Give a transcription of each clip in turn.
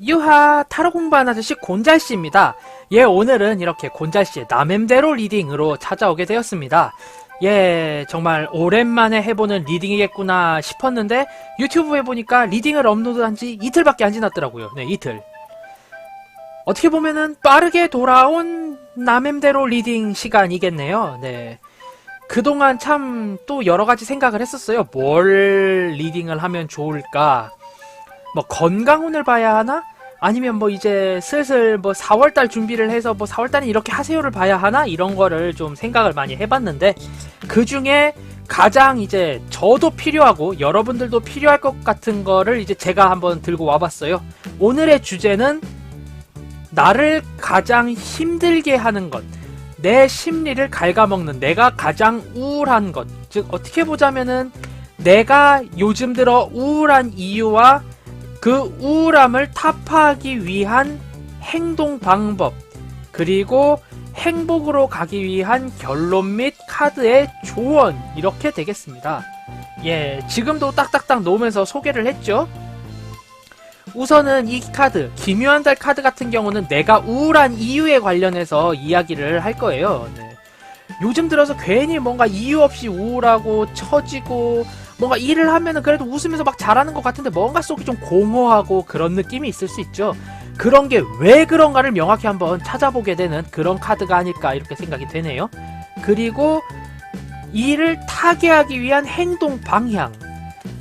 유하 타로 공부하는 아저씨 곤잘씨입니다. 예, 오늘은 이렇게 곤잘씨의 남엠대로 리딩으로 찾아오게 되었습니다. 예, 정말 오랜만에 해보는 리딩이겠구나 싶었는데 유튜브에 보니까 리딩을 업로드한 지 이틀밖에 안 지났더라고요. 네, 이틀. 어떻게 보면은 빠르게 돌아온 남엠대로 리딩 시간이겠네요. 네. 그동안 참 또 여러가지 생각을 했었어요. 뭘 리딩을 하면 좋을까? 뭐 건강운을 봐야 하나? 아니면 뭐 이제 슬슬 뭐 4월달 준비를 해서 뭐 4월달에 이렇게 하세요를 봐야 하나? 이런 거를 좀 생각을 많이 해봤는데 그 중에 가장 이제 저도 필요하고 여러분들도 필요할 것 같은 거를 이제 제가 한번 들고 와봤어요. 오늘의 주제는 나를 가장 힘들게 하는 것, 내 심리를 갉아먹는 내가 가장 우울한 것, 즉 어떻게 보자면은 내가 요즘 들어 우울한 이유와 그 우울함을 타파하기 위한 행동 방법, 그리고 행복으로 가기 위한 결론 및 카드의 조언, 이렇게 되겠습니다. 예, 지금도 딱딱딱 놓으면서 소개를 했죠. 우선은 이 카드, 기묘한 달 카드 같은 경우는 내가 우울한 이유에 관련해서 이야기를 할 거예요. 네. 요즘 들어서 괜히 뭔가 이유 없이 우울하고 처지고 뭔가 일을 하면은 그래도 웃으면서 막 잘하는 것 같은데 뭔가 속이 좀 공허하고 그런 느낌이 있을 수 있죠. 그런 게 왜 그런가를 명확히 한번 찾아보게 되는 그런 카드가 아닐까 이렇게 생각이 되네요. 그리고 이를 타개하기 위한 행동 방향,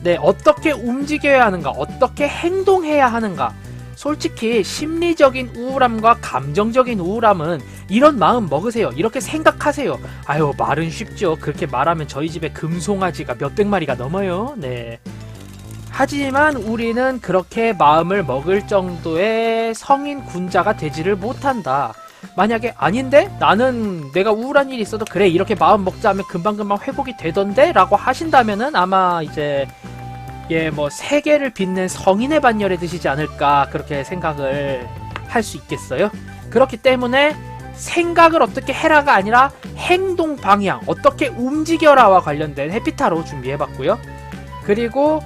네, 어떻게 움직여야 하는가, 어떻게 행동해야 하는가. 솔직히 심리적인 우울함과 감정적인 우울함은 이런 마음 먹으세요. 이렇게 생각하세요. 아유, 말은 쉽죠. 그렇게 말하면 저희 집에 금송아지가 몇백 마리가 넘어요. 네. 하지만 우리는 그렇게 마음을 먹을 정도의 성인 군자가 되지를 못한다. 만약에 아닌데? 나는 내가 우울한 일이 있어도 그래, 이렇게 마음 먹자 하면 금방금방 회복이 되던데? 라고 하신다면은 아마 이제 예, 뭐 세계를 빛낸 성인의 반열에 드시지 않을까 그렇게 생각을 할 수 있겠어요. 그렇기 때문에 생각을 어떻게 해라가 아니라 행동 방향, 어떻게 움직여라와 관련된 해피타로 준비해봤고요. 그리고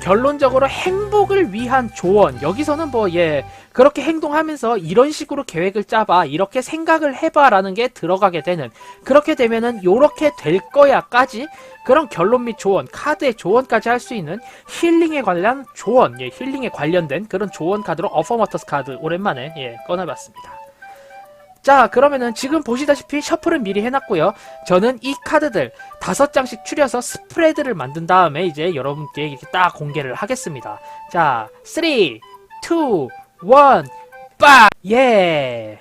결론적으로 행복을 위한 조언, 여기서는 뭐 예, 그렇게 행동하면서 이런 식으로 계획을 짜봐, 이렇게 생각을 해봐 라는 게 들어가게 되는, 그렇게 되면은 요렇게 될 거야까지 그런 결론 및 조언, 카드의 조언까지 할 수 있는 힐링에 관련 조언, 예, 힐링에 관련된 그런 조언 카드로 어퍼머터스 카드 오랜만에 예, 꺼내봤습니다. 자, 그러면은 지금 보시다시피 셔플은 미리 해놨고요. 저는 이 카드들 5장씩 추려서 스프레드를 만든 다음에 이제 여러분께 이렇게 딱 공개를 하겠습니다. 자, 3, 2, 1, 빡! 예!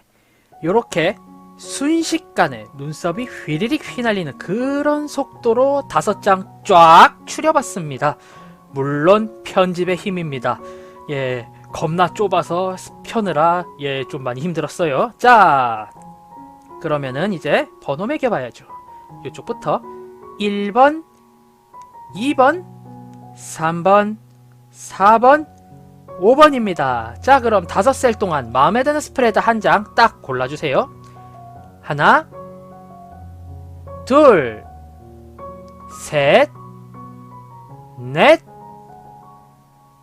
요렇게 순식간에 눈썹이 휘리릭 휘날리는 그런 속도로 5장 쫙 추려봤습니다. 물론 편집의 힘입니다. 예, 겁나 좁아서 펴느라 예, 좀 많이 힘들었어요. 자, 그러면은 이제 번호 매겨봐야죠. 이쪽부터 1번, 2번, 3번, 4번, 5번입니다. 자, 그럼 5셀 동안 마음에 드는 스프레드 한 장 딱 골라주세요. 하나, 둘, 셋, 넷,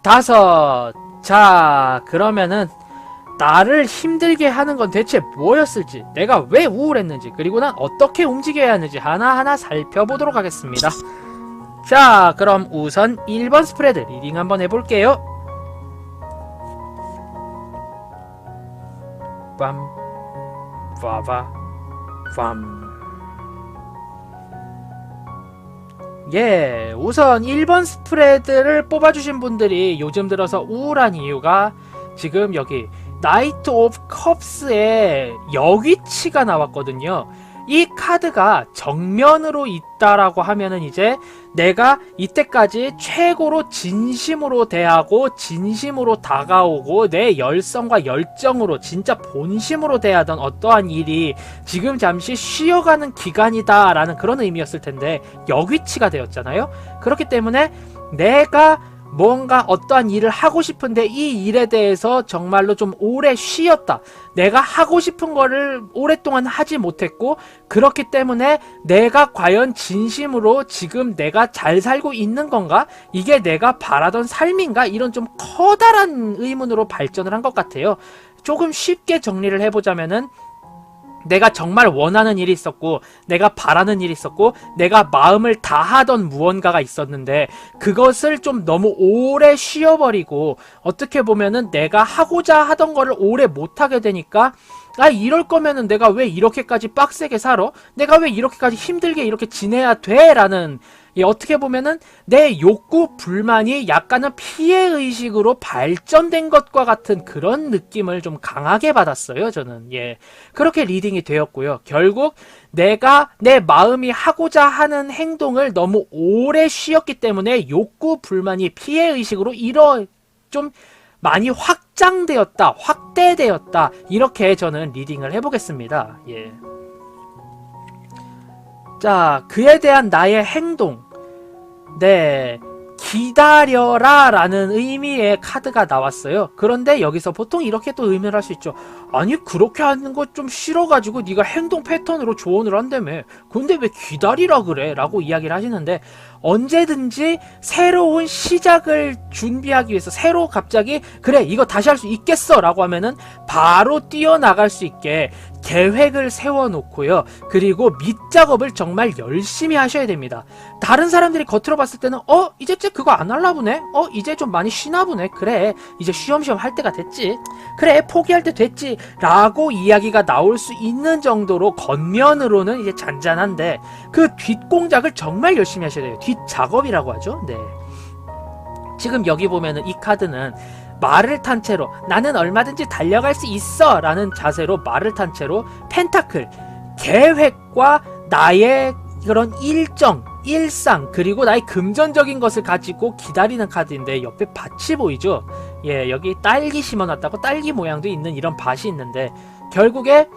5. 자, 그러면은 나를 힘들게 하는 건 대체 뭐였을지, 내가 왜 우울했는지, 그리고 난 어떻게 움직여야 하는지 하나하나 살펴보도록 하겠습니다. 자, 그럼 우선 1번 스프레드 리딩 한번 해볼게요. 빰, 빠바, 빰. 예, 우선 1번 스프레드를 뽑아주신 분들이 요즘 들어서 우울한 이유가 지금 여기 나이트 오브 컵스의 역위치가 나왔거든요. 이 카드가 정면으로 있다라고 하면은 이제 내가 이때까지 최고로 진심으로 대하고 진심으로 다가오고 내 열성과 열정으로 진짜 본심으로 대하던 어떠한 일이 지금 잠시 쉬어가는 기간이다 라는 그런 의미였을 텐데 역위치가 되었잖아요. 그렇기 때문에 내가 뭔가 어떠한 일을 하고 싶은데 이 일에 대해서 정말로 좀 오래 쉬었다. 내가 하고 싶은 거를 오랫동안 하지 못했고, 그렇기 때문에 내가 과연 진심으로 지금 내가 잘 살고 있는 건가? 이게 내가 바라던 삶인가? 이런 좀 커다란 의문으로 발전을 한 것 같아요. 조금 쉽게 정리를 해보자면은, 내가 정말 원하는 일이 있었고, 내가 바라는 일이 있었고, 내가 마음을 다하던 무언가가 있었는데, 그것을 좀 너무 오래 쉬어버리고, 어떻게 보면은 내가 하고자 하던 거를 오래 못하게 되니까, 아, 이럴 거면은 내가 왜 이렇게까지 빡세게 살아? 내가 왜 이렇게까지 힘들게 이렇게 지내야 돼? 라는, 어떻게 보면은 내 욕구, 불만이 약간은 피해의식으로 발전된 것과 같은 그런 느낌을 좀 강하게 받았어요, 저는. 예. 그렇게 리딩이 되었고요. 결국 내가 내 마음이 하고자 하는 행동을 너무 오래 쉬었기 때문에 욕구, 불만이 피해의식으로 좀 많이 확장되었다, 확대되었다. 이렇게 저는 리딩을 해보겠습니다. 예. 자, 그에 대한 나의 행동. 네, 기다려라 라는 의미의 카드가 나왔어요. 그런데 여기서 보통 이렇게 또 의미를 할 수 있죠. 아니, 그렇게 하는 거 좀 싫어가지고 네가 행동 패턴으로 조언을 한다며. 근데 왜 기다리라 그래? 라고 이야기를 하시는데, 언제든지 새로운 시작을 준비하기 위해서 새로 갑자기 그래 이거 다시 할 수 있겠어 라고 하면은 바로 뛰어나갈 수 있게 계획을 세워놓고요. 그리고 밑작업을 정말 열심히 하셔야 됩니다. 다른 사람들이 겉으로 봤을 때는 이제 그거 안 할라 보네? 이제 좀 많이 쉬나 보네? 그래 이제 쉬엄쉬엄 할 때가 됐지? 그래 포기할 때 됐지? 라고 이야기가 나올 수 있는 정도로 겉면으로는 이제 잔잔한데, 그 뒷공작을 정말 열심히 하셔야 돼요. 뒷작업이라고 하죠. 네. 지금 여기 보면은 이 카드는 말을 탄 채로 나는 얼마든지 달려갈 수 있어 라는 자세로 말을 탄 채로 펜타클, 계획과 나의 그런 일정, 일상, 그리고 나의 금전적인 것을 가지고 기다리는 카드인데, 옆에 밭이 보이죠? 예, 여기 딸기 심어놨다고 딸기 모양도 있는 이런 밭이 있는데, 결국에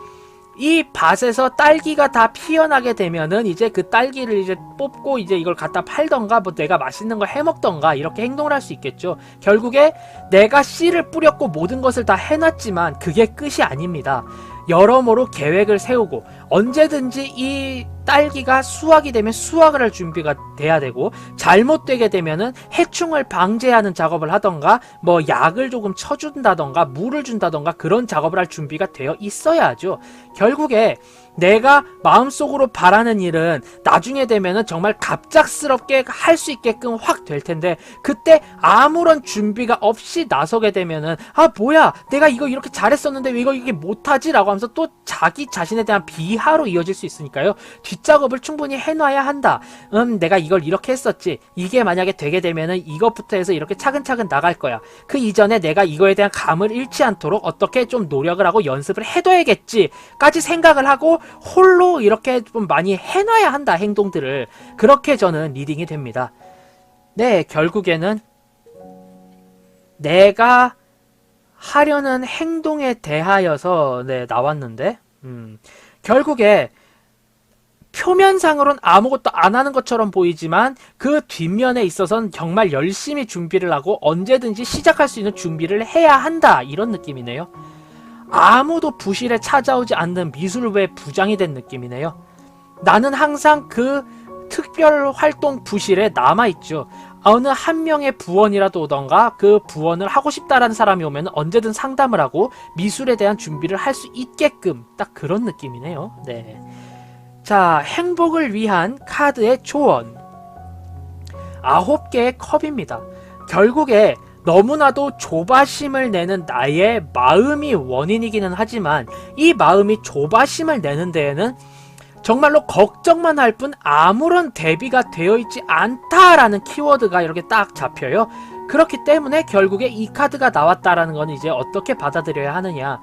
이 밭에서 딸기가 다 피어나게 되면은 이제 그 딸기를 이제 뽑고 이제 이걸 갖다 팔던가 뭐 내가 맛있는 걸 해먹던가 이렇게 행동을 할 수 있겠죠. 결국에 내가 씨를 뿌렸고 모든 것을 다 해놨지만 그게 끝이 아닙니다. 여러모로 계획을 세우고 언제든지 이 딸기가 수확이 되면 수확을 할 준비가 돼야 되고, 잘못되게 되면은 해충을 방제하는 작업을 하던가 뭐 약을 조금 쳐준다던가 물을 준다던가 그런 작업을 할 준비가 되어 있어야 하죠. 결국에 내가 마음속으로 바라는 일은 나중에 되면은 정말 갑작스럽게 할 수 있게끔 확 될 텐데, 그때 아무런 준비가 없이 나서게 되면은 아 뭐야 내가 이거 이렇게 잘했었는데 왜 이게 못하지? 라고 하면서 또 자기 자신에 대한 비하로 이어질 수 있으니까요. 뒷작업을 충분히 해놔야 한다. 내가 이걸 이렇게 했었지. 이게 만약에 되게 되면은 이것부터 해서 이렇게 차근차근 나갈 거야. 그 이전에 내가 이거에 대한 감을 잃지 않도록 어떻게 좀 노력을 하고 연습을 해둬야겠지 까지 생각을 하고 홀로 이렇게 좀 많이 해놔야 한다, 행동들을. 그렇게 저는 리딩이 됩니다. 네, 결국에는 내가 하려는 행동에 대하여서 나왔는데, 결국에 표면상으로는 아무것도 안 하는 것처럼 보이지만 그 뒷면에 있어서는 정말 열심히 준비를 하고 언제든지 시작할 수 있는 준비를 해야 한다, 이런 느낌이네요. 아무도 부실에 찾아오지 않는 미술부의 부장이 된 느낌이네요. 나는 항상 그 특별 활동 부실에 남아있죠. 어느 한 명의 부원이라도 오던가 그 부원을 하고 싶다라는 사람이 오면 언제든 상담을 하고 미술에 대한 준비를 할 수 있게끔, 딱 그런 느낌이네요. 네. 자, 행복을 위한 카드의 조언. 9개의 컵입니다. 결국에 너무나도 조바심을 내는 나의 마음이 원인이기는 하지만, 이 마음이 조바심을 내는 데에는 정말로 걱정만 할 뿐 아무런 대비가 되어 있지 않다라는 키워드가 이렇게 딱 잡혀요. 그렇기 때문에 결국에 이 카드가 나왔다라는 건 이제 어떻게 받아들여야 하느냐.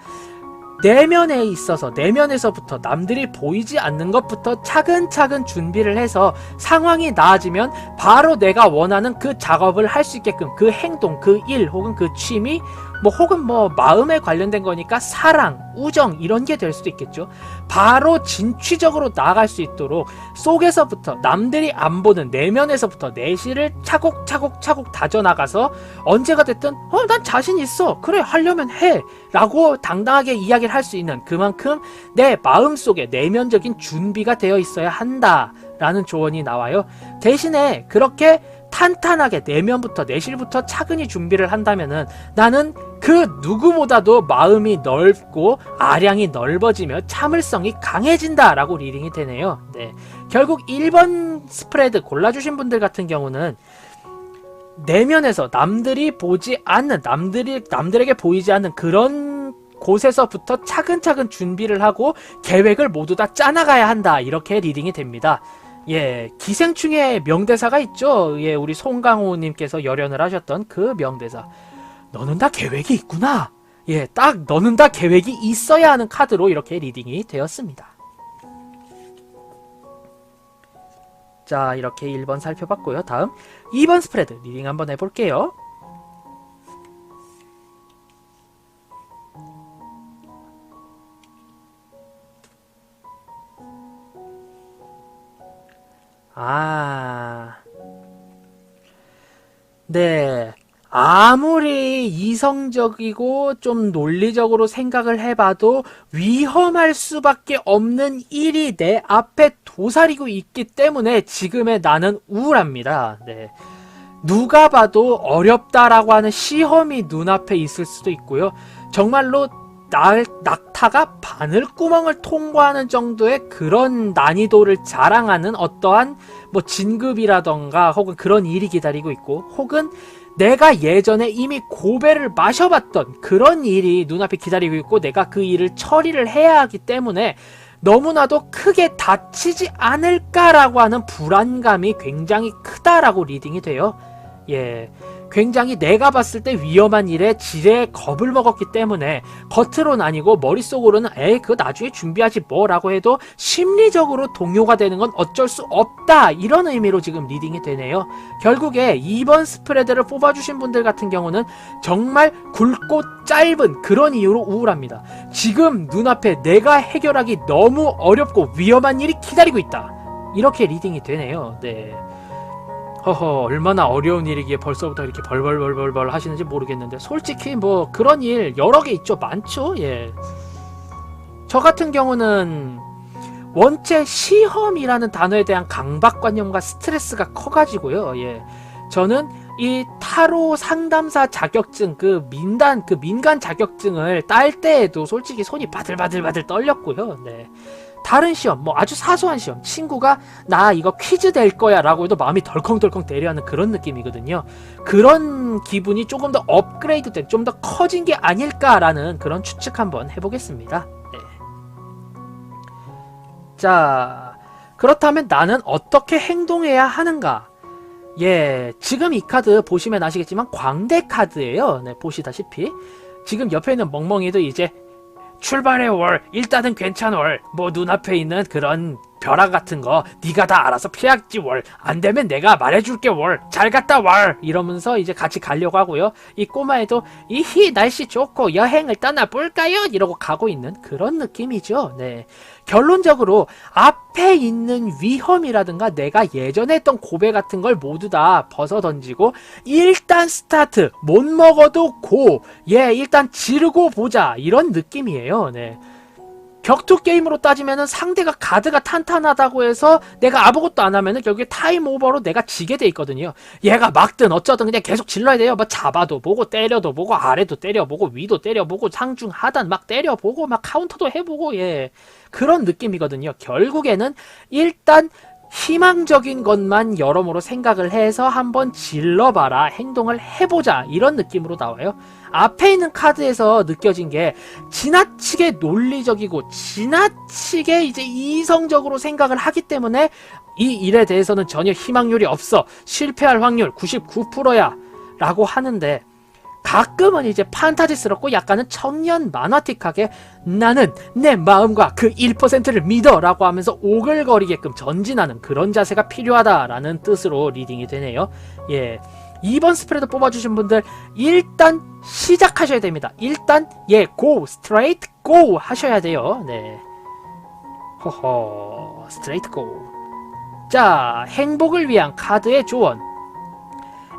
내면에 있어서, 내면에서부터 남들이 보이지 않는 것부터 차근차근 준비를 해서 상황이 나아지면 바로 내가 원하는 그 작업을 할 수 있게끔, 그 행동, 그 일 혹은 그 취미 뭐 혹은 뭐 마음에 관련된 거니까 사랑, 우정 이런 게 될 수도 있겠죠. 바로 진취적으로 나아갈 수 있도록 속에서부터 남들이 안 보는 내면에서부터 내실을 차곡차곡 다져나가서 언제가 됐든 난 자신 있어, 그래 하려면 해 라고 당당하게 이야기를 할 수 있는, 그만큼 내 마음속에 내면적인 준비가 되어 있어야 한다 라는 조언이 나와요. 대신에 그렇게 탄탄하게 내면부터 내실부터 차근히 준비를 한다면은 나는 그 누구보다도 마음이 넓고 아량이 넓어지며 참을성이 강해진다 라고 리딩이 되네요. 네. 결국 1번 스프레드 골라주신 분들 같은 경우는 내면에서 남들이 보지 않는, 남들에게 보이지 않는 그런 곳에서부터 차근차근 준비를 하고 계획을 모두 다 짜나가야 한다, 이렇게 리딩이 됩니다. 예, 기생충의 명대사가 있죠. 예, 우리 송강호님께서 열연을 하셨던 그 명대사. 너는 다 계획이 있구나. 예, 딱 너는 다 계획이 있어야 하는 카드로 이렇게 리딩이 되었습니다. 자, 이렇게 1번 살펴봤고요. 다음 2번 스프레드 리딩 한번 해볼게요. 네. 아무리 이성적이고 좀 논리적으로 생각을 해봐도 위험할 수밖에 없는 일이 내 앞에 도사리고 있기 때문에 지금의 나는 우울합니다. 네. 누가 봐도 어렵다라고 하는 시험이 눈앞에 있을 수도 있고요. 정말로 낙타가 바늘구멍을 통과하는 정도의 그런 난이도를 자랑하는 어떠한 뭐 진급이라던가 혹은 그런 일이 기다리고 있고, 혹은 내가 예전에 이미 고배를 마셔봤던 그런 일이 눈앞에 기다리고 있고 내가 그 일을 처리를 해야 하기 때문에 너무나도 크게 다치지 않을까라고 하는 불안감이 굉장히 크다라고 리딩이 돼요. 예, 굉장히 내가 봤을 때 위험한 일에 지레 겁을 먹었기 때문에 겉으로는 아니고 머릿속으로는 에이 그거 나중에 준비하지 뭐 라고 해도 심리적으로 동요가 되는 건 어쩔 수 없다, 이런 의미로 지금 리딩이 되네요. 결국에 2번 스프레드를 뽑아주신 분들 같은 경우는 정말 굵고 짧은 그런 이유로 우울합니다. 지금 눈앞에 내가 해결하기 너무 어렵고 위험한 일이 기다리고 있다, 이렇게 리딩이 되네요. 네. 허허, 얼마나 어려운 일이기에 벌써부터 이렇게 벌벌 하시는지 모르겠는데, 솔직히 뭐 그런 일 여러 개 있죠. 많죠. 예. 저 같은 경우는 원체 시험이라는 단어에 대한 강박관념과 스트레스가 커가지고요. 예. 저는 이 타로 상담사 자격증, 그 민간 자격증을 딸 때에도 솔직히 손이 바들바들 떨렸고요. 네. 다른 시험, 뭐 아주 사소한 시험, 친구가 나 이거 퀴즈 될 거야 라고 해도 마음이 덜컹덜컹 내려하는 그런 느낌이거든요. 그런 기분이 조금 더 업그레이드 된, 좀 더 커진 게 아닐까라는 그런 추측 한번 해보겠습니다. 네. 자, 그렇다면 나는 어떻게 행동해야 하는가? 예, 지금 이 카드 보시면 아시겠지만 광대 카드예요. 네, 보시다시피 지금 옆에 있는 멍멍이도 이제 출발의 월, 일단은 괜찮아 월, 뭐 눈앞에 있는 그런 벼락 같은 거 네가 다 알아서 피하지 월, 안되면 내가 말해줄게 월, 잘 갔다 월, 이러면서 이제 같이 가려고 하고요. 이 꼬마애도 이히 날씨 좋고 여행을 떠나볼까요? 이러고 가고 있는 그런 느낌이죠. 네. 결론적으로 앞에 있는 위험이라든가 내가 예전에 했던 고배 같은 걸 모두 다 벗어던지고 일단 스타트, 못 먹어도 고, 예, 일단 지르고 보자, 이런 느낌이에요. 네. 격투 게임으로 따지면은 상대가 가드가 탄탄하다고 해서 내가 아무것도 안 하면은 결국에 타임 오버로 내가 지게 돼 있거든요. 얘가 막든 어쩌든 그냥 계속 질러야 돼요. 뭐 잡아도 보고 때려도 보고 아래도 때려보고 위도 때려보고 상중 하단 막 때려보고 막 카운터도 해보고, 예, 그런 느낌이거든요. 결국에는 일단 희망적인 것만 여러모로 생각을 해서 한번 질러봐라, 행동을 해보자, 이런 느낌으로 나와요. 앞에 있는 카드에서 느껴진 게 지나치게 논리적이고 지나치게 이제 이성적으로 생각을 하기 때문에 이 일에 대해서는 전혀 희망률이 없어, 실패할 확률 99%야 라고 하는데, 가끔은 이제 판타지스럽고 약간은 청년 만화틱하게 나는 내 마음과 그 1%를 믿어 라고 하면서 오글거리게끔 전진하는 그런 자세가 필요하다라는 뜻으로 리딩이 되네요. 예, 2번 스프레드 뽑아주신 분들 일단 시작하셔야 됩니다. 일단 go straight go 하셔야 돼요. 네. 호호 straight go. 자, 행복을 위한 카드의 조언.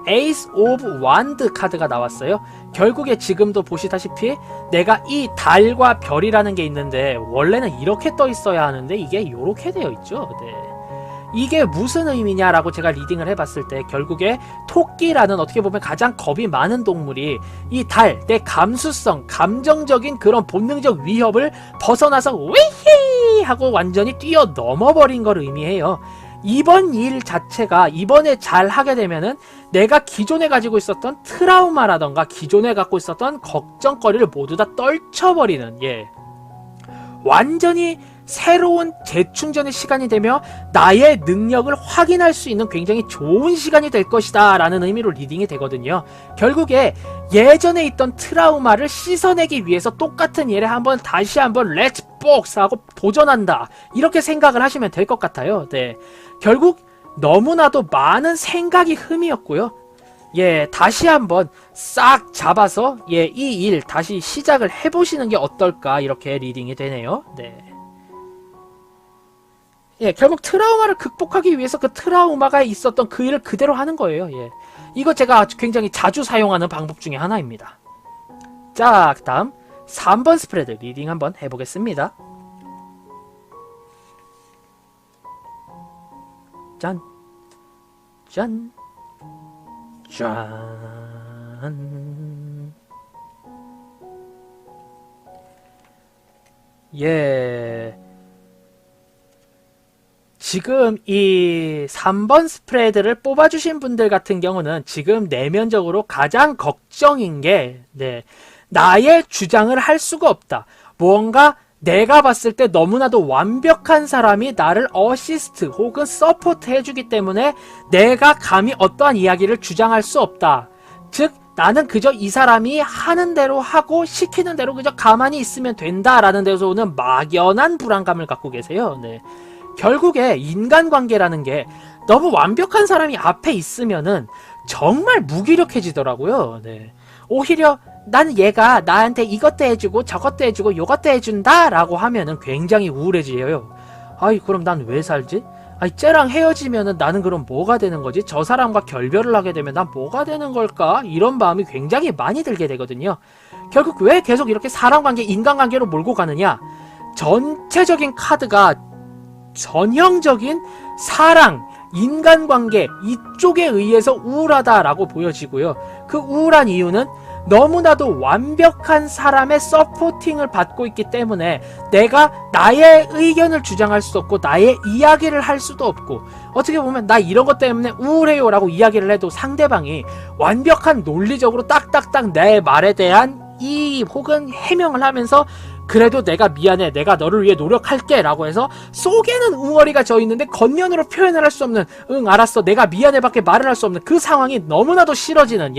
에이스 오브 완드 카드가 나왔어요. 결국에 지금도 보시다시피 내가 이 달과 별이라는 게 있는데 원래는 이렇게 떠 있어야 하는데 이게 이렇게 되어 있죠. 네. 이게 무슨 의미냐라고 제가 리딩을 해봤을 때 결국에 토끼라는 어떻게 보면 가장 겁이 많은 동물이 이 달, 내 감수성, 감정적인 그런 본능적 위협을 벗어나서 위히 하고 완전히 뛰어넘어버린 걸 의미해요. 이번 일 자체가 이번에 잘 하게 되면은 내가 기존에 가지고 있었던 트라우마라던가 기존에 갖고 있었던 걱정거리를 모두 다 떨쳐버리는, 완전히 새로운 재충전의 시간이 되며 나의 능력을 확인할 수 있는 굉장히 좋은 시간이 될 것이다 라는 의미로 리딩이 되거든요. 결국에 예전에 있던 트라우마를 씻어내기 위해서 똑같은 일에 다시 한번 렛츠 복스 하고 도전한다, 이렇게 생각을 하시면 될 것 같아요. 네. 결국 너무나도 많은 생각이 흠이었고요. 다시 한번 싹 잡아서 이 일 다시 시작을 해보시는 게 어떨까, 이렇게 리딩이 되네요. 네. 결국 트라우마를 극복하기 위해서 그 트라우마가 있었던 그 일을 그대로 하는 거예요. 이거 제가 굉장히 자주 사용하는 방법 중에 하나입니다. 자, 그 다음 3번 스프레드 리딩 한번 해보겠습니다. 짠, 짠, 짠. 지금 이 3번 스프레드를 뽑아주신 분들 같은 경우는 지금 내면적으로 가장 걱정인 게, 나의 주장을 할 수가 없다. 뭔가 내가 봤을 때 너무나도 완벽한 사람이 나를 어시스트 혹은 서포트 해주기 때문에 내가 감히 어떠한 이야기를 주장할 수 없다. 즉, 나는 그저 이 사람이 하는 대로 하고 시키는 대로 그저 가만히 있으면 된다라는 데서 오는 막연한 불안감을 갖고 계세요. 결국에 인간관계라는 게 너무 완벽한 사람이 앞에 있으면은 정말 무기력해지더라고요. 오히려 난 얘가 나한테 이것도 해주고 저것도 해주고 요것도 해준다 라고 하면은 굉장히 우울해지요. 아이, 그럼 난 왜 살지? 아이, 쟤랑 헤어지면은 나는 그럼 뭐가 되는 거지? 저 사람과 결별을 하게 되면 난 뭐가 되는 걸까? 이런 마음이 굉장히 많이 들게 되거든요. 결국 왜 계속 이렇게 사람관계, 인간관계로 몰고 가느냐? 전체적인 카드가 전형적인 사랑, 인간관계 이쪽에 의해서 우울하다라고 보여지고요. 그 우울한 이유는 너무나도 완벽한 사람의 서포팅을 받고 있기 때문에 내가 나의 의견을 주장할 수 없고 나의 이야기를 할 수도 없고, 어떻게 보면 나 이런 것 때문에 우울해요 라고 이야기를 해도 상대방이 완벽한 논리적으로 딱딱딱 내 말에 대한 혹은 해명을 하면서 그래도 내가 미안해, 내가 너를 위해 노력할게 라고 해서 속에는 웅어리가 져 있는데 겉면으로 표현을 할 수 없는, 응 알았어 내가 미안해 밖에 말을 할 수 없는 그 상황이 너무나도 싫어지는,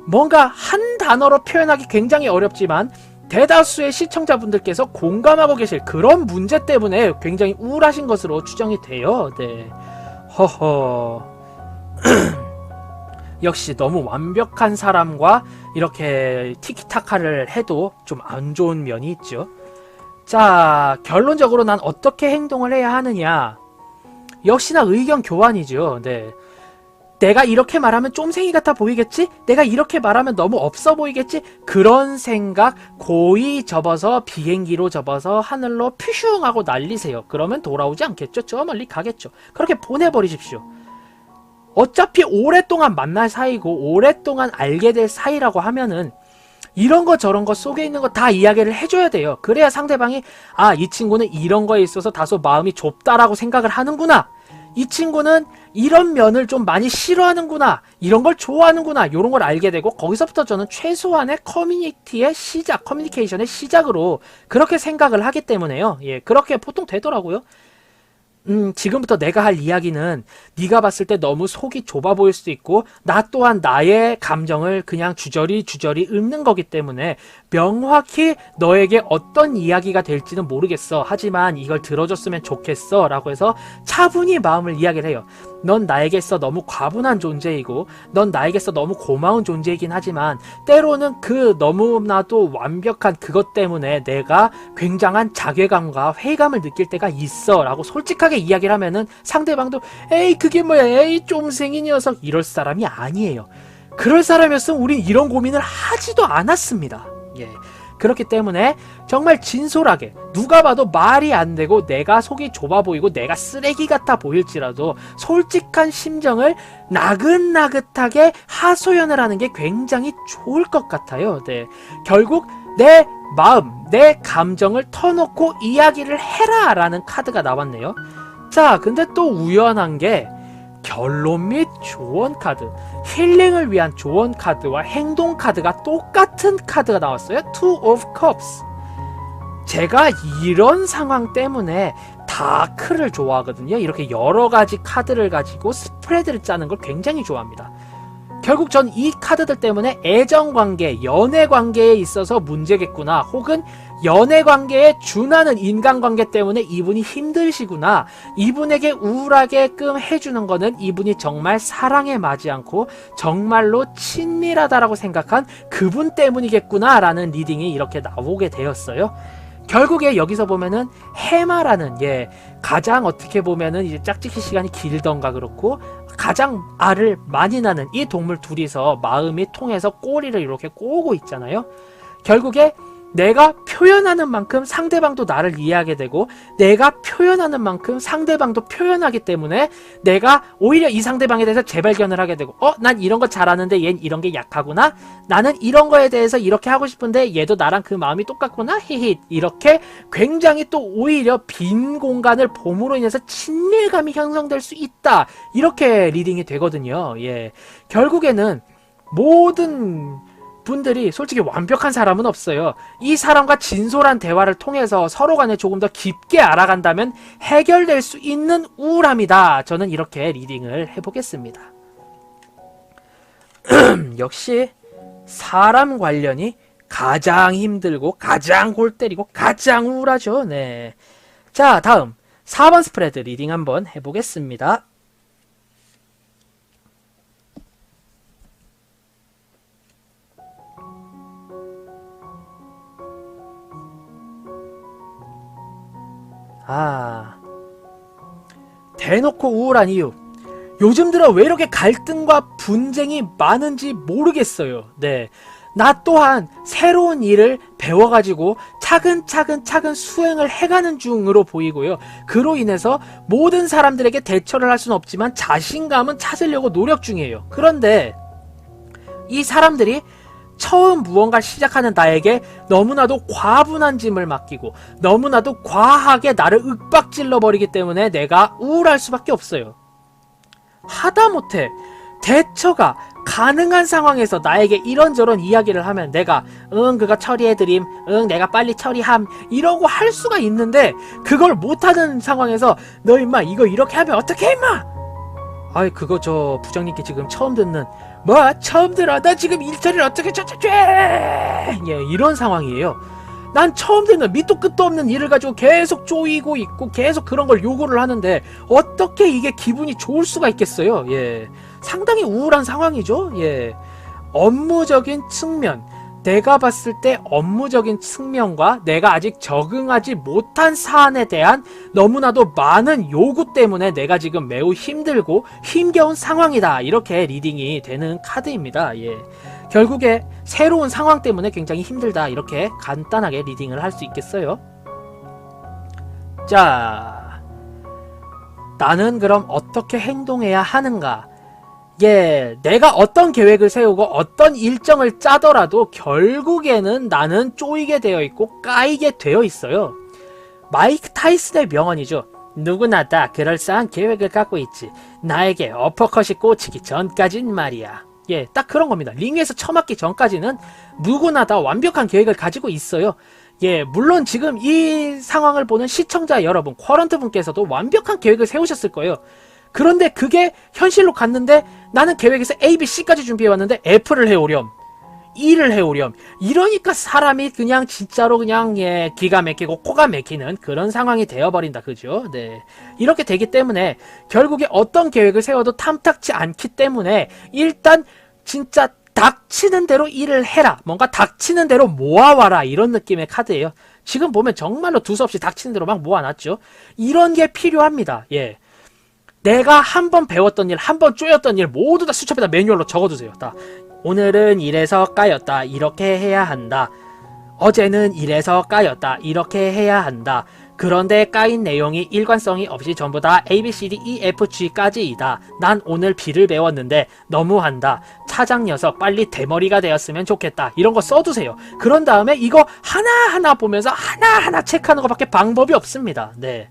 뭔가 한 단어로 표현하기 굉장히 어렵지만 대다수의 시청자분들께서 공감하고 계실 그런 문제 때문에 굉장히 우울하신 것으로 추정이 돼요. 허허. 역시 너무 완벽한 사람과 이렇게 티키타카를 해도 좀 안 좋은 면이 있죠. 자, 결론적으로 난 어떻게 행동을 해야 하느냐. 역시나 의견 교환이죠. 내가 이렇게 말하면 쫌생이 같아 보이겠지? 내가 이렇게 말하면 너무 없어 보이겠지? 그런 생각 고이 접어서 비행기로 접어서 하늘로 퓨슝 하고 날리세요. 그러면 돌아오지 않겠죠? 저 멀리 가겠죠. 그렇게 보내버리십시오. 어차피 오랫동안 만날 사이고 오랫동안 알게 될 사이라고 하면은 이런 거 저런 거 속에 있는 거 다 이야기를 해줘야 돼요. 그래야 상대방이 아, 이 친구는 이런 거에 있어서 다소 마음이 좁다라고 생각을 하는구나, 이 친구는 이런 면을 좀 많이 싫어하는구나, 이런 걸 좋아하는구나, 이런 걸 알게 되고, 거기서부터 저는 최소한의 커뮤니티의 시작, 커뮤니케이션의 시작으로 그렇게 생각을 하기 때문에요. 그렇게 보통 되더라고요. 지금부터 내가 할 이야기는 네가 봤을 때 너무 속이 좁아 보일 수도 있고 나 또한 나의 감정을 그냥 주저리 읊는 거기 때문에 명확히 너에게 어떤 이야기가 될지는 모르겠어. 하지만 이걸 들어줬으면 좋겠어 라고 해서 차분히 마음을 이야기를 해요. 넌 나에게서 너무 과분한 존재이고 넌 나에게서 너무 고마운 존재이긴 하지만 때로는 그 너무나도 완벽한 그것 때문에 내가 굉장한 자괴감과 회의감을 느낄 때가 있어 라고 솔직하게 이야기를 하면은 상대방도 에이 그게 뭐야 에이 쫌생이 녀석 이럴 사람이 아니에요. 그럴 사람이었으면 우린 이런 고민을 하지도 않았습니다. 예. 그렇기 때문에 정말 진솔하게 누가 봐도 말이 안 되고 내가 속이 좁아 보이고 내가 쓰레기 같아 보일지라도 솔직한 심정을 나긋나긋하게 하소연을 하는 게 굉장히 좋을 것 같아요. 네. 결국 내 마음, 내 감정을 터놓고 이야기를 해라 라는 카드가 나왔네요. 자, 근데 또 우연한 게 결론 및 조언 카드, 힐링을 위한 조언 카드와 행동 카드가 똑같은 카드가 나왔어요. Two of Cups. 제가 이런 상황 때문에 다크를 좋아하거든요. 이렇게 여러 가지 카드를 가지고 스프레드를 짜는 걸 굉장히 좋아합니다. 결국 전 이 카드들 때문에 애정관계, 연애관계에 있어서 문제겠구나, 혹은 연애관계에 준하는 인간관계 때문에 이분이 힘드시구나, 이분에게 우울하게끔 해주는 거는 이분이 정말 사랑에 맞지 않고 정말로 친밀하다라고 생각한 그분 때문이겠구나 라는 리딩이 이렇게 나오게 되었어요. 결국에 여기서 보면은 해마라는, 가장 어떻게 보면은 이제 짝짓기 시간이 길던가 그렇고 가장 알을 많이 낳는 이 동물 둘이서 마음이 통해서 꼬리를 이렇게 꼬고 있잖아요. 결국에 내가 표현하는 만큼 상대방도 나를 이해하게 되고 내가 표현하는 만큼 상대방도 표현하기 때문에 내가 오히려 이 상대방에 대해서 재발견을 하게 되고 난 이런 거 잘하는데 얜 이런 게 약하구나, 나는 이런 거에 대해서 이렇게 하고 싶은데 얘도 나랑 그 마음이 똑같구나, 히히, 이렇게 굉장히 또 오히려 빈 공간을 봄으로 인해서 친밀감이 형성될 수 있다, 이렇게 리딩이 되거든요. 결국에는 모든 분들이 솔직히 완벽한 사람은 없어요. 이 사람과 진솔한 대화를 통해서 서로 간에 조금 더 깊게 알아간다면 해결될 수 있는 우울함이다. 저는 이렇게 리딩을 해보겠습니다. 역시 사람 관련이 가장 힘들고 가장 골 때리고 가장 우울하죠. 네. 자, 다음 4번 스프레드 리딩 한번 해보겠습니다. 대놓고 우울한 이유. 요즘 들어 왜 이렇게 갈등과 분쟁이 많은지 모르겠어요. 네. 나 또한 새로운 일을 배워가지고 차근차근 수행을 해가는 중으로 보이고요. 그로 인해서 모든 사람들에게 대처를 할 수는 없지만 자신감은 찾으려고 노력 중이에요. 그런데 이 사람들이 처음 무언가 시작하는 나에게 너무나도 과분한 짐을 맡기고 너무나도 과하게 나를 윽박질러 버리기 때문에 내가 우울할 수밖에 없어요. 하다못해 대처가 가능한 상황에서 나에게 이런저런 이야기를 하면 내가 그거 처리해드림, 내가 빨리 처리함, 이러고 할 수가 있는데 그걸 못하는 상황에서 너 임마 이거 이렇게 하면 어떡해 임마, 아이 그거 저 부장님께 지금 처음 듣는, 뭐 처음 들어, 나 지금 일처리를 어떻게 이런 상황이에요. 난 처음 듣는 밑도 끝도 없는 일을 가지고 계속 쪼이고 있고 계속 그런 걸 요구를 하는데 어떻게 이게 기분이 좋을 수가 있겠어요. 상당히 우울한 상황이죠. 업무적인 측면, 내가 봤을 때 업무적인 측면과 내가 아직 적응하지 못한 사안에 대한 너무나도 많은 요구 때문에 내가 지금 매우 힘들고 힘겨운 상황이다, 이렇게 리딩이 되는 카드입니다. 결국에 새로운 상황 때문에 굉장히 힘들다, 이렇게 간단하게 리딩을 할 수 있겠어요. 자, 나는 그럼 어떻게 행동해야 하는가? 내가 어떤 계획을 세우고 어떤 일정을 짜더라도 결국에는 나는 쪼이게 되어 있고 까이게 되어 있어요. 마이크 타이슨의 명언이죠. 누구나 다 그럴싸한 계획을 갖고 있지. 나에게 어퍼컷이 꽂히기 전까진 말이야. 딱 그런 겁니다. 링 위에서 처맞기 전까지는 누구나 다 완벽한 계획을 가지고 있어요. 물론 지금 이 상황을 보는 시청자 여러분, 쿼런트 분께서도 완벽한 계획을 세우셨을 거예요. 그런데 그게 현실로 갔는데 나는 계획에서 A, B, C까지 준비해왔는데 F를 해오렴. 일을 해오렴. 이러니까 사람이 그냥 진짜로 그냥 예, 기가 막히고 코가 막히는 그런 상황이 되어버린다. 그죠? 네. 이렇게 되기 때문에 결국에 어떤 계획을 세워도 탐탁치 않기 때문에 일단 진짜 닥치는 대로 일을 해라. 뭔가 닥치는 대로 모아와라. 이런 느낌의 카드예요. 지금 보면 정말로 두서없이 닥치는 대로 막 모아놨죠. 이런 게 필요합니다. 예. 내가 한 번 배웠던 일, 한 번 쪼였던 일 모두 다 수첩에다 매뉴얼로 적어두세요. 다. 오늘은 이래서 까였다. 이렇게 해야 한다. 어제는 이래서 까였다. 이렇게 해야 한다. 그런데 까인 내용이 일관성이 없이 전부 다 A, B, C, D, E, F, G까지이다. 난 오늘 B를 배웠는데 너무한다. 차장 녀석 빨리 대머리가 되었으면 좋겠다. 이런 거 써두세요. 그런 다음에 이거 하나하나 보면서 하나하나 체크하는 것밖에 방법이 없습니다. 네.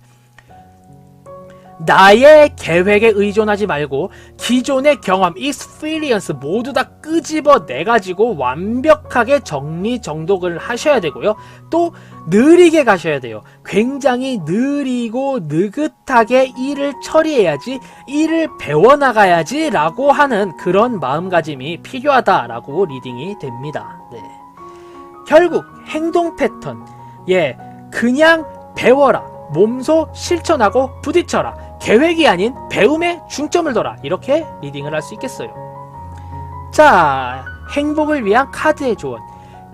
나의 계획에 의존하지 말고 기존의 경험, experience 모두 다 끄집어 내가지고 완벽하게 정리정독을 하셔야 되고요. 또 느리게 가셔야 돼요. 굉장히 느리고 느긋하게 일을 처리해야지, 일을 배워나가야지 라고 하는 그런 마음가짐이 필요하다라고 리딩이 됩니다. 네. 결국 행동 패턴, 예, 그냥 배워라. 몸소 실천하고 부딪혀라. 계획이 아닌 배움에 중점을 둬라. 이렇게 리딩을 할 수 있겠어요. 자, 행복을 위한 카드의 조언.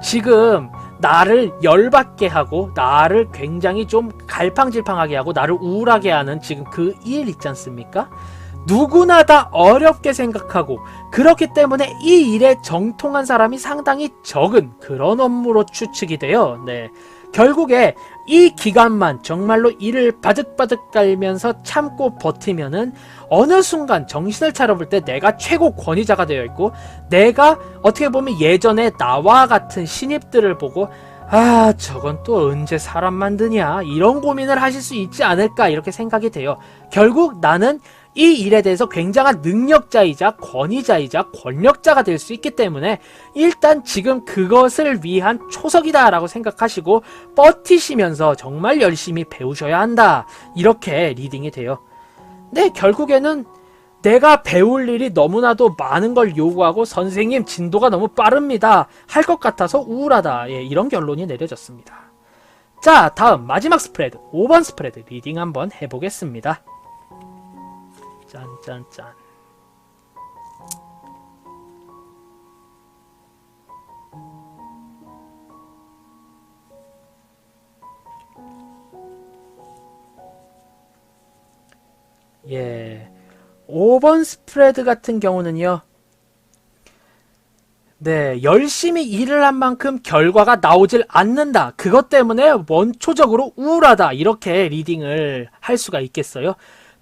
지금 나를 열받게 하고 나를 굉장히 좀 갈팡질팡하게 하고 나를 우울하게 하는 지금 그 일 있지 않습니까? 누구나 다 어렵게 생각하고 그렇기 때문에 이 일에 정통한 사람이 상당히 적은 그런 업무로 추측이 돼요. 네. 결국에 이 기간만 정말로 이를 바득바득 깔면서 참고 버티면은 어느 순간 정신을 차려볼 때 내가 최고 권위자가 되어 있고 내가 어떻게 보면 예전에 나와 같은 신입들을 보고 아 저건 또 언제 사람 만드냐 이런 고민을 하실 수 있지 않을까 이렇게 생각이 돼요. 결국 나는 이 일에 대해서 굉장한 능력자이자 권위자이자 권력자가 될 수 있기 때문에 일단 지금 그것을 위한 초석이다 라고 생각하시고 버티시면서 정말 열심히 배우셔야 한다 이렇게 리딩이 돼요. 네, 결국에는 내가 배울 일이 너무나도 많은 걸 요구하고 선생님 진도가 너무 빠릅니다 할 것 같아서 우울하다, 예, 이런 결론이 내려졌습니다. 자, 다음 마지막 스프레드 5번 스프레드 리딩 한번 해보겠습니다. 짠짠짠. 예. 5번 스프레드 같은 경우는요. 네, 열심히 일을 한 만큼 결과가 나오질 않는다. 그것 때문에 원초적으로 우울하다. 이렇게 리딩을 할 수가 있겠어요.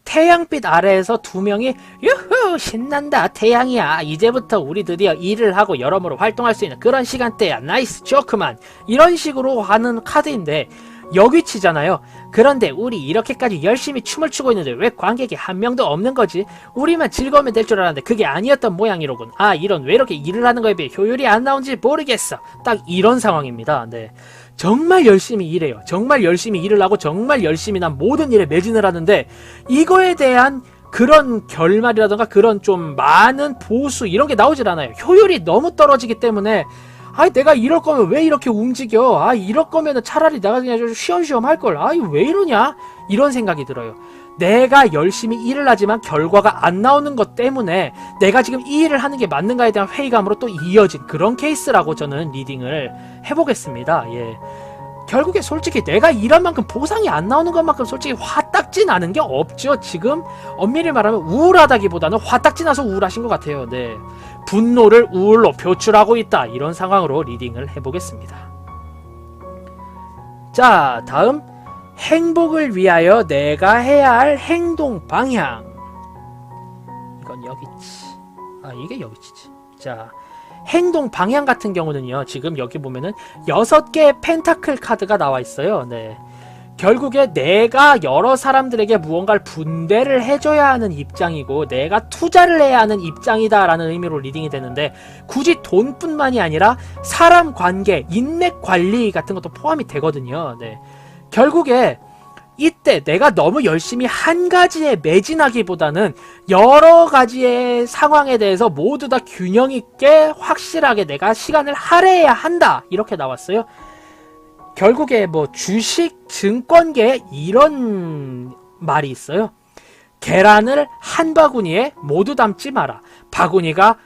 태양빛 아래에서 두 명이 유후 신난다 태양이야 이제부터 우리 드디어 일을 하고 여러모로 활동할 수 있는 그런 시간대야 나이스 조크만 이런 식으로 하는 카드인데 여기 치잖아요. 그런데 우리 이렇게까지 열심히 춤을 추고 있는데 왜 관객이 한 명도 없는 거지? 우리만 즐거우면 될 줄 알았는데 그게 아니었던 모양이로군. 아 이런 왜 이렇게 일을 하는 거에 비해 효율이 안 나온지 모르겠어. 딱 이런 상황입니다. 네. 정말 열심히 일해요. 정말 열심히 일을 하고 정말 열심히 난 모든 일에 매진을 하는데 이거에 대한 그런 결말이라던가 그런 좀 많은 보수 이런 게 나오질 않아요. 효율이 너무 떨어지기 때문에 아 내가 이럴 거면 왜 이렇게 움직여? 아 이럴 거면 차라리 내가 그냥 좀 쉬엄쉬엄 할 걸. 아 이거 왜 이러냐? 이런 생각이 들어요. 내가 열심히 일을 하지만 결과가 안 나오는 것 때문에 내가 지금 이 일을 하는 게 맞는가에 대한 회의감으로 또 이어진 그런 케이스라고 저는 리딩을 해보겠습니다. 예. 결국에 솔직히 내가 일한 만큼 보상이 안 나오는 것만큼 솔직히 화딱지 나는 게 없죠. 지금 엄밀히 말하면 우울하다기보다는 화딱지 나서 우울하신 것 같아요. 네. 분노를 우울로 표출하고 있다. 이런 상황으로 리딩을 해보겠습니다. 자, 다음 행복을 위하여 내가 해야 할 행동 방향. 이건 여기지. 아 이게 여기지. 자, 행동 방향 같은 경우는요. 지금 여기 보면은 6개의 펜타클 카드가 나와 있어요. 네. 결국에 내가 여러 사람들에게 무언가를 분배를 해줘야 하는 입장이고 내가 투자를 해야 하는 입장이다 라는 의미로 리딩이 되는데 굳이 돈뿐만이 아니라 사람 관계, 인맥 관리 같은 것도 포함이 되거든요. 네. 결국에 이때 내가 너무 열심히 한 가지에 매진하기보다는 여러 가지의 상황에 대해서 모두 다 균형 있게 확실하게 내가 시간을 할애해야 한다. 이렇게 나왔어요. 결국에 뭐 주식, 증권계에 이런 말이 있어요. 계란을 한 바구니에 모두 담지 마라. 바구니가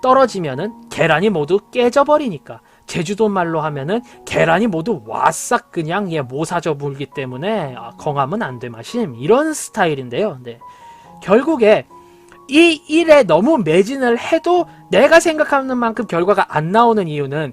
떨어지면은 계란이 모두 깨져버리니까. 제주도 말로 하면은 계란이 모두 와싹 그냥 모사져 불기 때문에 건하면 안 돼 마심. 이런 스타일인데요. 네. 결국에 이 일에 너무 매진을 해도 내가 생각하는 만큼 결과가 안 나오는 이유는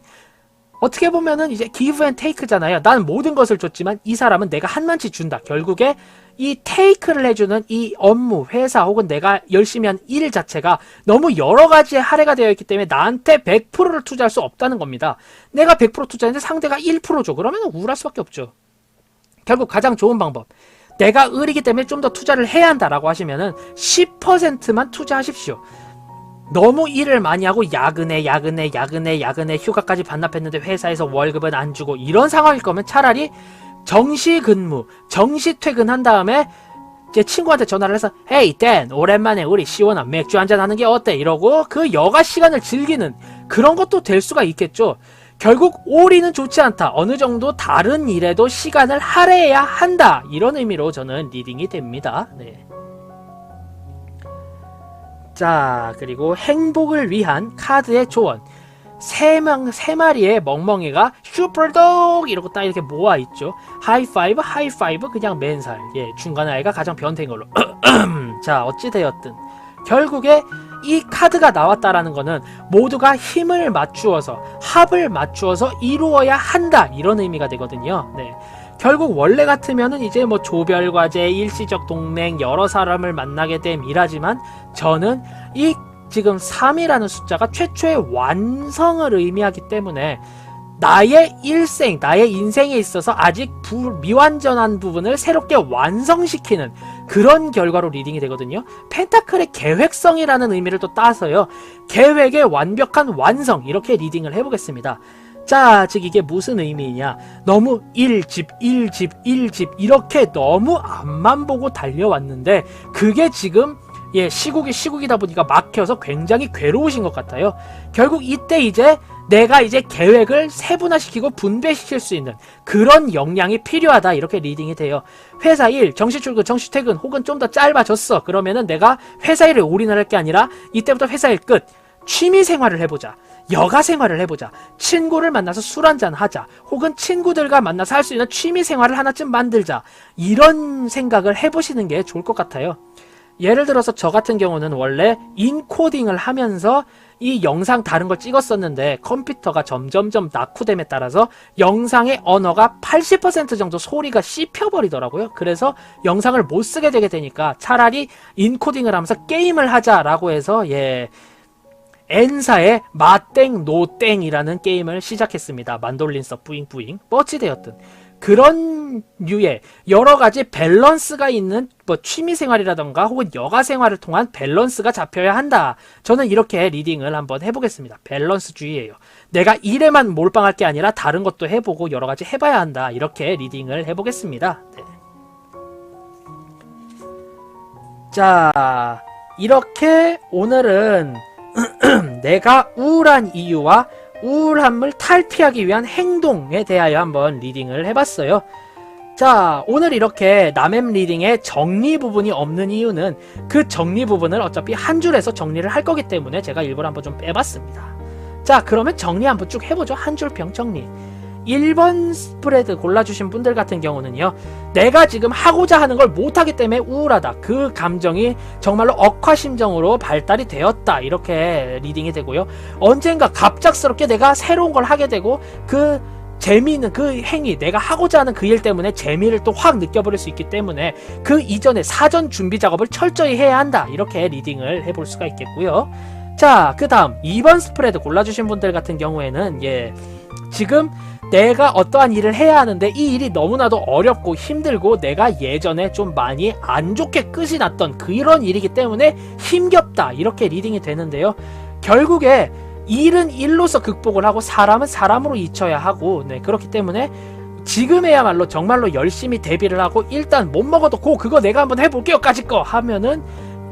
어떻게 보면은 이제 give and take잖아요. 난 모든 것을 줬지만 이 사람은 내가 한만치 준다. 결국에 이 테이크를 해주는 이 업무, 회사 혹은 내가 열심히 한 일 자체가 너무 여러 가지의 할애가 되어 있기 때문에 나한테 100%를 투자할 수 없다는 겁니다. 내가 100% 투자했는데 상대가 1% 줘. 그러면 우울할 수밖에 없죠. 결국 가장 좋은 방법. 내가 을이기 때문에 좀 더 투자를 해야 한다라고 하시면은 10%만 투자하십시오. 너무 일을 많이 하고 야근에 휴가까지 반납했는데 회사에서 월급은 안 주고 이런 상황일 거면 차라리 정시 근무, 정시 퇴근한 다음에 제 친구한테 전화를 해서 헤이 댄 오랜만에 우리 시원한 맥주 한잔 하는 게 어때? 이러고 그 여가 시간을 즐기는 그런 것도 될 수가 있겠죠. 결국 올인은 좋지 않다. 어느 정도 다른 일에도 시간을 할애해야 한다. 이런 의미로 저는 리딩이 됩니다. 네. 자, 그리고 행복을 위한 카드의 조언. 세 마리의 멍멍이가 슈퍼독 이러고 딱 이렇게 모아있죠. 하이파이브 그냥 맨살. 예, 중간 아이가 가장 변태인 걸로. 자, 어찌되었든 결국에 이 카드가 나왔다라는 거는 모두가 힘을 맞추어서 합을 맞추어서 이루어야 한다 이런 의미가 되거든요. 네. 결국 원래 같으면은 이제 뭐 조별과제, 일시적 동맹, 여러 사람을 만나게 됨이라지만 저는 이 지금 3이라는 숫자가 최초의 완성을 의미하기 때문에 나의 일생, 나의 인생에 있어서 아직 미완전한 부분을 새롭게 완성시키는 그런 결과로 리딩이 되거든요. 펜타클의 계획성이라는 의미를 또 따서요. 계획의 완벽한 완성 이렇게 리딩을 해보겠습니다. 자, 즉 이게 무슨 의미냐. 너무 1집 이렇게 너무 앞만 보고 달려왔는데 그게 지금 시국이다 보니까 막혀서 굉장히 괴로우신 것 같아요. 결국 이때 이제 내가 이제 계획을 세분화시키고 분배시킬 수 있는 그런 역량이 필요하다 이렇게 리딩이 돼요. 회사 일, 정시 출근, 정시 퇴근 혹은 좀 더 짧아졌어. 그러면은 내가 회사 일에 올인을 할 게 아니라 이때부터 회사 일 끝. 취미 생활을 해보자. 여가 생활을 해보자. 친구를 만나서 술 한잔 하자. 혹은 친구들과 만나서 할 수 있는 취미 생활을 하나쯤 만들자. 이런 생각을 해보시는 게 좋을 것 같아요. 예를 들어서 저 같은 경우는 원래 인코딩을 하면서 이 영상 다른 걸 찍었었는데 컴퓨터가 점점점 낙후됨에 따라서 영상의 언어가 80% 정도 소리가 씹혀버리더라고요. 그래서 영상을 못 쓰게 되게 되니까 차라리 인코딩을 하면서 게임을 하자라고 해서 N사의 마땡 노땡이라는 게임을 시작했습니다. 만돌린서 뿌잉뿌잉. 어찌되었든 그런 류의 여러가지 밸런스가 있는 뭐 취미생활이라던가 혹은 여가생활을 통한 밸런스가 잡혀야 한다. 저는 이렇게 리딩을 한번 해보겠습니다. 밸런스주의예요. 내가 일에만 몰빵할 게 아니라 다른 것도 해보고 여러가지 해봐야 한다. 이렇게 리딩을 해보겠습니다. 네. 자, 이렇게 오늘은 내가 우울한 이유와 우울함을 탈피하기 위한 행동에 대하여 한번 리딩을 해봤어요. 자, 오늘 이렇게 남엠 리딩에 정리 부분이 없는 이유는 그 정리 부분을 어차피 한 줄에서 정리를 할 거기 때문에 제가 일부러 한번 좀 빼봤습니다. 자, 그러면 정리 한번 쭉 해보죠. 한 줄 평 정리. 1번 스프레드 골라주신 분들 같은 경우는요, 내가 지금 하고자 하는 걸 못하기 때문에 우울하다. 그 감정이 정말로 억하심정으로 발달이 되었다. 이렇게 리딩이 되고요. 언젠가 갑작스럽게 내가 새로운 걸 하게 되고 그 재미있는 그 행위, 내가 하고자 하는 그 일 때문에 재미를 또 확 느껴버릴 수 있기 때문에 그 이전에 사전 준비 작업을 철저히 해야 한다. 이렇게 리딩을 해볼 수가 있겠고요. 자, 그 다음 2번 스프레드 골라주신 분들 같은 경우에는 지금 내가 어떠한 일을 해야 하는데 이 일이 너무나도 어렵고 힘들고 내가 예전에 좀 많이 안 좋게 끝이 났던 그런 일이기 때문에 힘겹다. 이렇게 리딩이 되는데요. 결국에 일은 일로서 극복을 하고 사람은 사람으로 잊혀야 하고, 그렇기 때문에 지금에야말로 정말로 열심히 대비를 하고 일단 못 먹어도 그거 내가 한번 해볼게요 까짓 거 하면은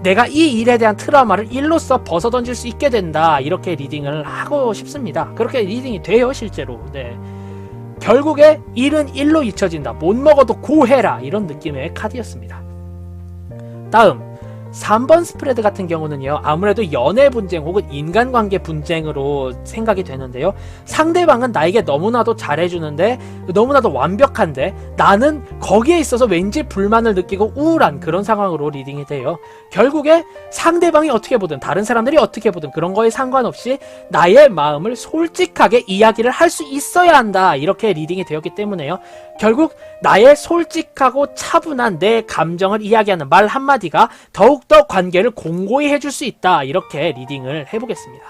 내가 이 일에 대한 트라우마를 일로써 벗어던질 수 있게 된다. 이렇게 리딩을 하고 싶습니다. 그렇게 리딩이 돼요 실제로. 네. 결국에 일은 일로 잊혀진다. 못 먹어도 고해라. 이런 느낌의 카드였습니다. 다음 3번 스프레드 같은 경우는요, 아무래도 연애 분쟁 혹은 인간관계 분쟁으로 생각이 되는데요. 상대방은 나에게 너무나도 잘해주는데, 너무나도 완벽한데, 나는 거기에 있어서 왠지 불만을 느끼고 우울한 그런 상황으로 리딩이 돼요. 결국에 상대방이 어떻게 보든, 다른 사람들이 어떻게 보든 그런 거에 상관없이 나의 마음을 솔직하게 이야기를 할 수 있어야 한다. 이렇게 리딩이 되었기 때문에요. 결국 나의 솔직하고 차분한 내 감정을 이야기하는 말 한마디가 더욱더 관계를 공고히 해줄 수 있다. 이렇게 리딩을 해보겠습니다.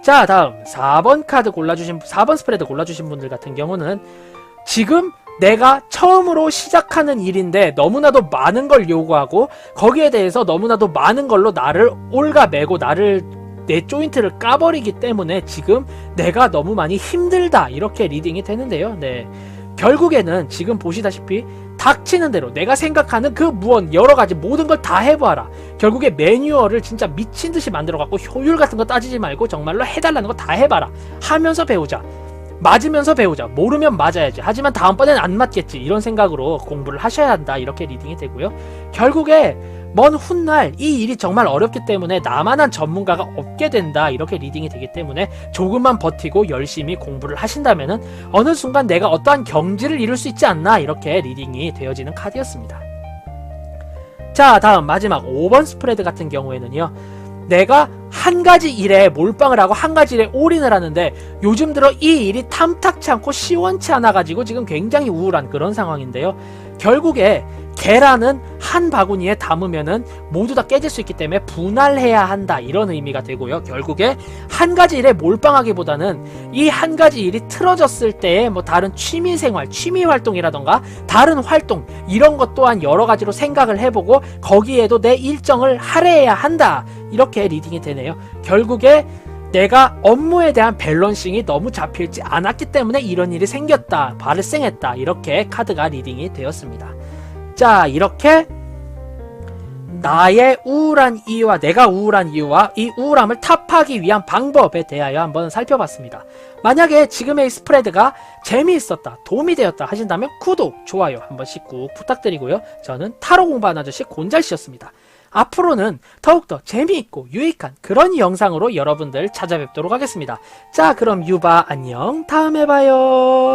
자, 다음 4번 카드 골라주신 4번 스프레드 골라주신 분들 같은 경우는 지금 내가 처음으로 시작하는 일인데 너무나도 많은 걸 요구하고 거기에 대해서 너무나도 많은 걸로 나를 올가매고 내 조인트를 까버리기 때문에 지금 내가 너무 많이 힘들다. 이렇게 리딩이 되는데요. 네. 결국에는 지금 보시다시피 닥치는 대로 내가 생각하는 그 무언 여러가지 모든 걸 다 해봐라. 결국에 매뉴얼을 진짜 미친듯이 만들어갖고 효율 같은 거 따지지 말고 정말로 해달라는 거 다 해봐라. 하면서 배우자. 맞으면서 배우자. 모르면 맞아야지. 하지만 다음번엔 안 맞겠지. 이런 생각으로 공부를 하셔야 한다. 이렇게 리딩이 되고요. 결국에 먼 훗날 이 일이 정말 어렵기 때문에 나만한 전문가가 없게 된다. 이렇게 리딩이 되기 때문에 조금만 버티고 열심히 공부를 하신다면은 어느 순간 내가 어떠한 경지를 이룰 수 있지 않나. 이렇게 리딩이 되어지는 카드였습니다. 자, 다음 마지막 5번 스프레드 같은 경우에는요, 내가 한 가지 일에 몰빵을 하고 한 가지 일에 올인을 하는데 요즘 들어 이 일이 탐탁치 않고 시원치 않아 가지고 지금 굉장히 우울한 그런 상황인데요. 결국에 계란은 한 바구니에 담으면은 모두 다 깨질 수 있기 때문에 분할해야 한다. 이런 의미가 되고요. 결국에 한 가지 일에 몰빵하기보다는 이 한 가지 일이 틀어졌을 때의 뭐 다른 취미생활, 취미활동이라던가 다른 활동 이런 것 또한 여러 가지로 생각을 해보고 거기에도 내 일정을 할애해야 한다. 이렇게 리딩이 되네요. 결국에 내가 업무에 대한 밸런싱이 너무 잡힐지 않았기 때문에 이런 일이 생겼다. 발생했다. 이렇게 카드가 리딩이 되었습니다. 자, 이렇게 나의 우울한 이유와 내가 우울한 이유와 이 우울함을 타파하기 위한 방법에 대하여 한번 살펴봤습니다. 만약에 지금의 이 스프레드가 재미있었다, 도움이 되었다 하신다면 구독, 좋아요 한 번씩 꾹 부탁드리고요. 저는 타로 공부하는 아저씨 곤잘씨였습니다. 앞으로는 더욱더 재미있고 유익한 그런 영상으로 여러분들 찾아뵙도록 하겠습니다. 자, 그럼 유바 안녕, 다음에 봐요.